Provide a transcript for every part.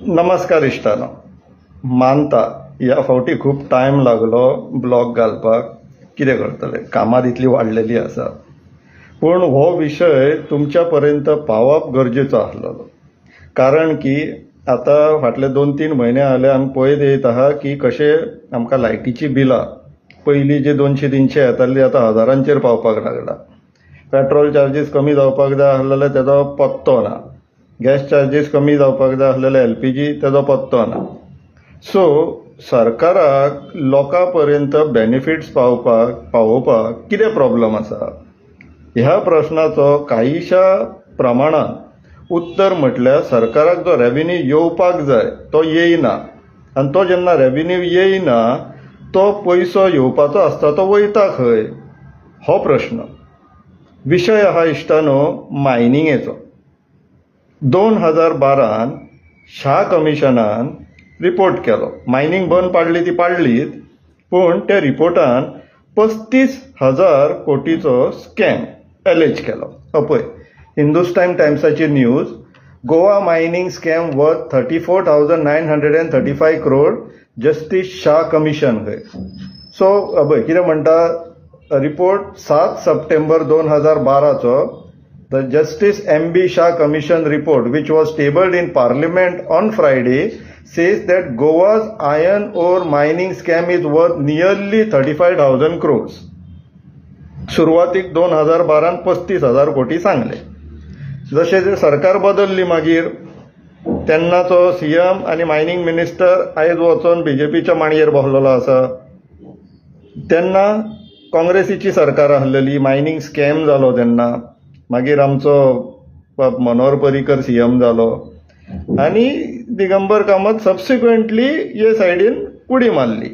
नमस्कार इश्टानो. मानता ह्या फावटी खूब टायम लागलो ब्लॉग घालपाक. कितें करतले, कामां इतली वाडलेली आसा. पूण हो विशय तुमच्या पर्यंत पावप गरजेचो आसलेलो. कारण की आतां फाटले 2-3 म्हयने जाले आमी पळयत येत आहा की कशे आमकां लायटीची बिलां पयलीं जे 200-300 येताली आतां हजारांचेर पावपाक लागला. पेट्रोल चार्जीस कमी जावपाक जाय आसलेले तेजो पत्तो ना. गॅस चार्जीस कमी जावपाक जाय आसलेले LPG तेजो पत्तो ना. सो सरकाराक लोकां पर्यंत बेनिफिट्स पावोवपाक कितें प्रॉब्लेम आसा, ह्या प्रश्नाचो काहीशा प्रमाणात उत्तर म्हटल्यार सरकाराक जो रेव्हेन्यू येवपाक जाय तो येयना. आनी तो जेन्ना रेव्हेन्यू येयना तो पयसो येवपाचो आसता तो वयता खंय, हो प्रश्न. विशय आहा इश्टानो मायनिंगेचो. 2012 शाह कमिशनान रिपोर्ट केलो. मायनिंग बंद पाडली ती पाडलीच, पूण त्या रिपोर्टान 35,000 कोटीचो स्कॅम एलेज केलो. पळय, हिंदुस्तान टायम्साची news. Goa mining scam worth 34,935 crore, justice Shah commission खंय. सो पळय कितें म्हणटा रिपोर्ट 7 सप्टेंबर 2012चो. The Justice M.B. Shah Commission report, which was tabled in Parliament on Friday, says that Goa's iron ore mining scam is worth nearly 35,000 crores. सुरुवातीक 2012 35,000 कोटी सांगले. जशें सरकार बदलली मागीर तेन्नाचो CM आनी मायनिंग मिनिस्टर आयज वचोन BJPच्या मांडयेर बसलेलो आसा. तेन्ना काँग्रेसीची सरकार आसलेली, मायनिंग स्कॅम जालो तेन्ना. मागीर आमचो मनोहर पर्रीकर CM जालो आनी दिगंबर कामत सबसिक्वेंटली हे सायडीन उडी मारली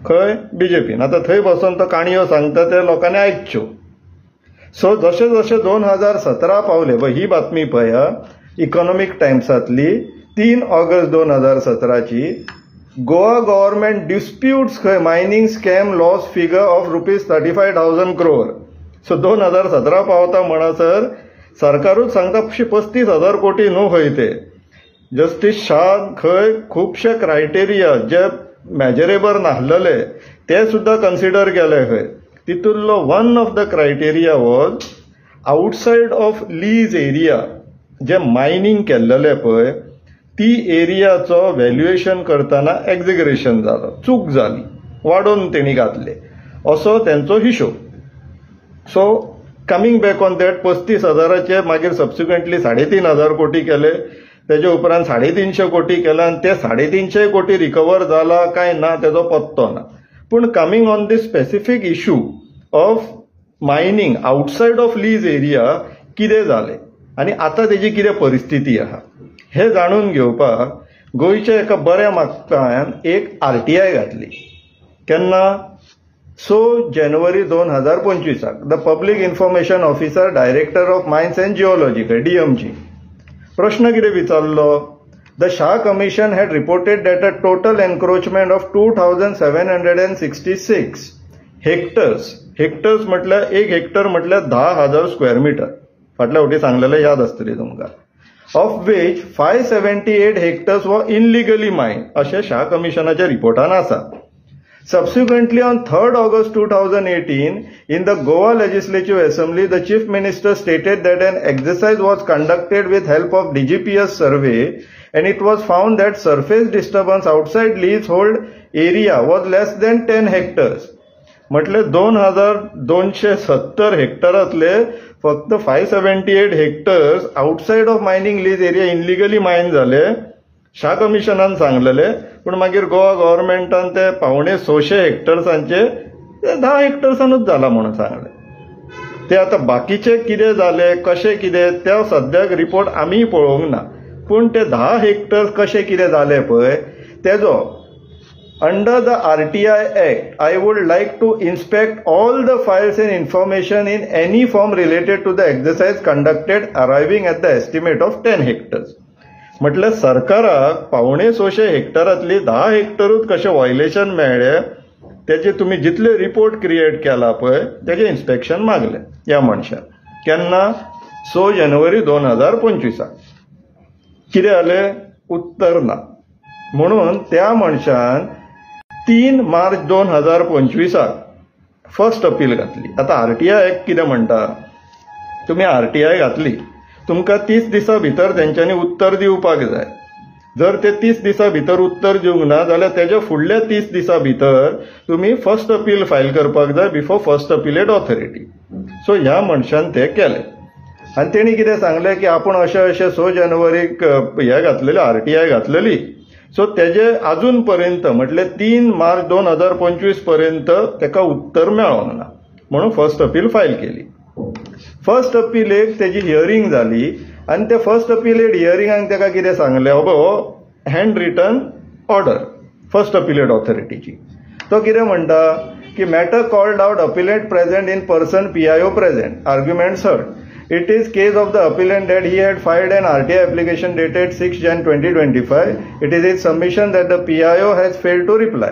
खंय BJPन. आता थंय बसून तो काणयो सांगता ते लोकांनी आयकच्यो. सो जशें जशें 2017 पावले, ही बातमी पळया इकॉनॉमिक टायम्सांतली 3 ऑगस्ट 2017ची. गोवा गव्हर्नमेंट डिस्प्यूट्स खंय mining scam loss figure of ₹35,000 crore. So 2017 पावता म्हणसर सरकारूच सांगता 35,000 कोटी न्हू खंय ते. जस्टीस शाह खंय खुबशे क्रायटेरिया जे मेजरेबल नासलेले ते सुद्धा कन्सिडर केले खंय. तितूंतलो one of the criteria was outside of lease area जे मायनिंग केल्लेले पळय ती एरियाचो व्हॅल्युएशन करतना एक्झिगरेशन जालो, चूक जाली, वाडोवन तेणी घातले असो त्यांचो हिशोब. So coming back on that 35,000चे मागीर सबसिक्वेंटली 3,500 कोटी केले. तेजे उपरांत 350 कोटी केले आनी ते 350 कोटी रिकवर जाला काय ना तेजो पत्तो ना. पूण coming on the specific issue of mining outside of lease area कितें जालें आनी आतां तेजी कितें परिस्थिती आहा हे जाणून घेवपाक गोंयच्या एका बऱ्या मागतान एक RTI घातली. केन्ना 6 जानेवारी 2025 the public information officer director of mines and geology DMG प्रश्न कितें विचारलो. The Shah commission had reported that a total encroachment of 2,766 hectares. Hectares म्हटल्यार 1 हेक्टर म्हटल्यार 10,000 स्क्वेअर मीटर. फाटल्या फावटी सांगलेले याद आसतली तुमकां. ऑफ वीच 578 हेक्टर्स वर इनलिगली मायन अशें शाह कमिशनाच्या रिपोर्टान आसा. Subsequently, on 3rd August 2018, in the Goa Legislative Assembly, the Chief Minister stated that an exercise was conducted with help of DGPS survey and it was found that surface disturbance outside leasehold area was less than 10 hectares. म्हटले 2,270 हेक्टरांतले फक्त 578 hectares outside of mining lease area illegally mine झाले. शाह कमिशनान सांगलेले, पण मागीर गोवा गव्हर्नमेंटान ते 650 हेक्टर्सांचे 10 हेक्टर्सानूच जाला म्हणून सांगले. ते आता बाकीचे कितें जाले कशें कितें ते सद्याक रिपोर्ट आमी पळोवंक ना. पूण ते 10 हेक्टर्स कशें कितें जाले पळय तेजो under the RTI Act, I would like to inspect all the files and information in any form related to the exercise conducted arriving at the estimate of 10 hectares. म्हटल्यार सरकाराक 650 हेक्टरांतली 10 हेक्टरूच कशें व्हायोलेशन मेळ्ळे तेजे तुम्ही जितले रिपोर्ट क्रिएट केला पळय तेजे इन्स्पेक्शन मागले ह्या मनशान. केन्ना 6 जानेवारी 2025 कितें जालें उत्तर ना. म्हणून त्या मनशान 3 मार्च 2025 फर्स्ट अपील घातली. आता आरटीआय एक्ट कितें म्हणटा, तुम्ही आरटीआय घातली, तुमकां 30 दिसां भितर तेंच्यांनी उत्तर दिवपाक जाय. जर ते 30 दिसां भितर उत्तर दिवंक ना जाल्यार तेच्या फुडल्या 30 दिसां भितर तुम्ही फर्स्ट अपील फायल करपाक जाय before first appellate authority. So ह्या मनशान ते केले आनी तेणी कितें सांगलें की आपण अशें 6 जानेवारीक हे घातलेली आरटीआय घातलेली. सो तेजे अजून पर्यंत म्हटल्यार 3 मार्च 2025 पर्यंत तेका उत्तर मेळोंक ना, म्हणून फर्स्ट अपील फायल केली. फर्स्ट अपीलेक तेजी हियरिंग जाली आनी ते फर्स्ट अपीलेट हियरिंगाक तेका कितें सांगलें, हो handwritten order first appellate ऑथॉरिटीची. तो कितें म्हणटा की matter called out appellate present in person PIO present arguments heard. It is case of the appellant that he had filed an RTI application dated 6 Jan 2025. It is his submission that the PIO has failed to reply.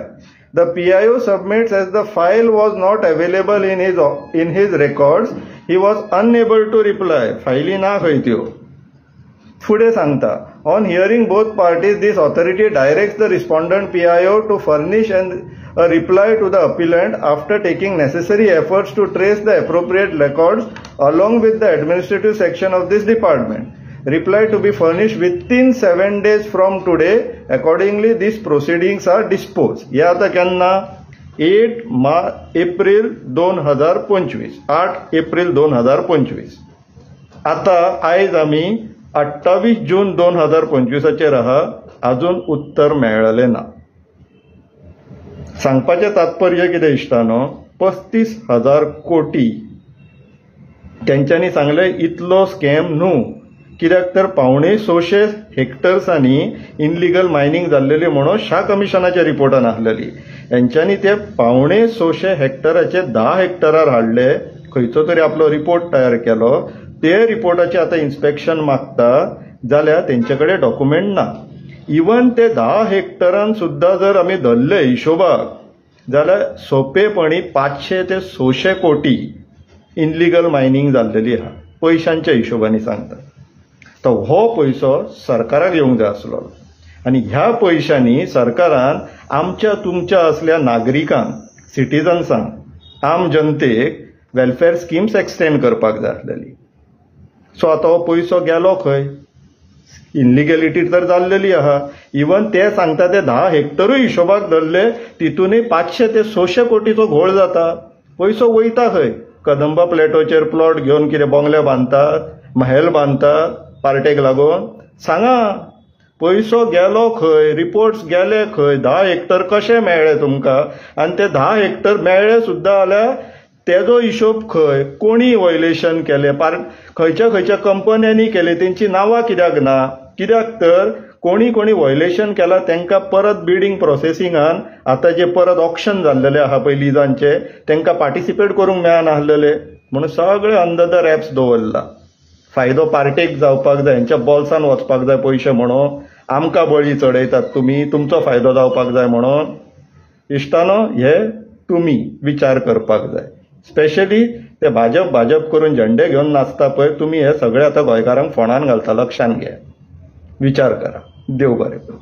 The PIO submits as the file was not available in his records. He was unable to reply. File ना खंयत्यो. फुडें सांगता, on hearing both parties, this authority directs the respondent PIO to furnish a reply to the appellant after taking necessary efforts to trace the appropriate records along with the administrative section of this department. Reply to be furnished within 7 days from today. Accordingly, these proceedings are disposed. हे आता केन्ना 8 April 2025. 8 April 2025. आता आयज आमी 28 जून 2025 आहा, अजून उत्तर मेळ्ळें ना. सांगपाचें तात्पर्य कितें इश्टानो, 35,000 कोटी तेंच्यांनी सांगले इतलो स्कॅम न्हू. कित्याक तर 650 हेक्टर्सांनी इनलिगल मायनिंग जाल्लेली म्हणून शा कमिशनाच्या रिपोर्टान आसलेली. हेंच्यांनी ते 650 हेक्टराचे 10 हेक्टरार हाडले, खंयचो तरी आपलो रिपोर्ट तयार केलो. ते रिपोर्टाचे आता इन्स्पेक्शन मागता जाल्यार तेंचे कडेन डॉक्युमेंट ना. इवन ते 10 हेक्टरान सुद्धा जर आमी धरले हिशोबाक जाल्यार सोपेपणी 500 ते 600 कोटी इनलिगल मायनिंग जाल्लेली आहा, पयशांच्या हिशोबांनी सांगता. तो हो पयसो सरकाराक येवंक जाय आसलो आनी ह्या पयशांनी सरकारान आमच्या तुमच्या असल्या नागरिकांक, सिटिझन्सांक, आम जनतेक वेलफेअर स्किम्स एक्सटेंड करपाक जाय आसलेली. सो आता हो पयसो गेलो खंय? इनलिगॅलिटी तर जाल्लेली आहा. इवन ते सांगता ते 10 हेक्टरूय हिशोबाक धरले तितूनय 500 ते 600 कोटीचो घोळ जाता. पयसो वयता खंय? कदंबा प्लॅटोचेर प्लॉट घेवन कितें बंगले बांदतात, महल बांदतात पार्टेक लागून? सांगा, पयसो गेलो खंय? रिपोर्ट्स गेले खंय? 10 हेक्टर कशे मेळ्ळे तुमकां? आनी ते 10 हेक्टर मेळ्ळे सुद्धा जाल्यार तेजो हिशोब खंय? कोणी वॉयलेशन केले? खंयच्या खंयच्या कंपन्यांनी केले, तेंची नांवां कित्याक ना? कित्याक तर कोणी वॉयलेशन केला तांकां परत बिडिंग प्रोसेसिंगान आता जे परत ऑक्शन जाल्लेले आहा पळय लिजांचे, तांकां पार्टिसिपेट करूंक मेळनासलेले म्हणून सगळे अंडर द रॅप्स दवरला. फायदो पार्टेक जावपाक जाय, हेंच्या बॉल्सान वचपाक जाय पयशे म्हणून आमकां बळी चडयतात तुमी, तुमचो फायदो जावपाक जाय म्हणून. इश्टानो, हे तुमी विचार करपाक जाय. स्पेशली ते भाजप करून झेंडे घेवन नाचता पळय तुमी, हे सगळे आता गोंयकारांक फोंडान घालता. लक्षान घे, विचार करा. देव बरें करूं.